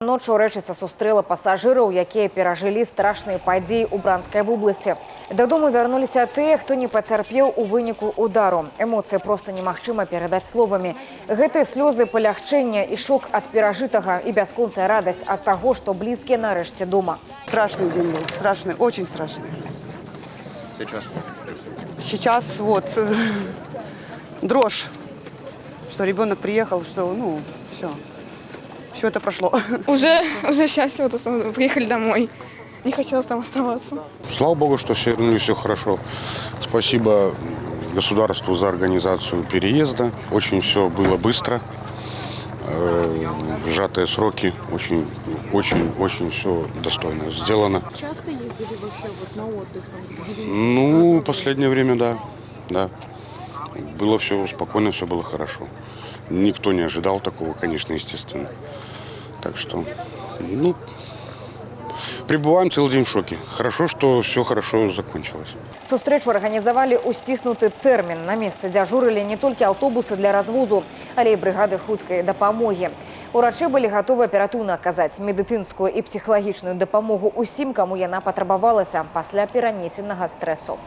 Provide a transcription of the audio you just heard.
Ночью рэчыца сустрела пассажираў, якія перажылі страшныя падзеі ў Бранскай вобласці. Дадому вярнуліся тыя, хто не пацярпеў у выніку удару. Эмоцыі проста немагчыма перадаць словамі. Гэтыя слёзы палягчэння і шок ад перажытага і бясконцая радасць ад таго, што блізкія нарэшце дома. Страшный день был, страшный, очень страшный. Сейчас что? Сейчас вот дрожь, что ребенок приехал, что все. Все это прошло. Уже счастье, вот, что мы приехали домой. Не хотелось там оставаться. Слава Богу, что все вернулись, все хорошо. Спасибо государству за организацию переезда. Очень все было быстро. В сжатые сроки. Очень все достойно сделано. Часто ездили вообще вот на отдых? Ну, последнее время, да. Было все спокойно, все было хорошо. Никто не ожидал такого, конечно, естественно. Так что, пребываем целый день в шоке. Хорошо, что все хорошо закончилось. Сустрэчу арганізавалі ў сціснуты тэрмін. На месцы дзяжурылі не толькі аўтобусы для развозу, але і брыгады хуткай дапамогі. Урачы былі гатовы аператыўна аказаць медыцынскую і псіхалагічную дапамогу усім, каму яна патрабавалася пасля перанесенага стрэсу.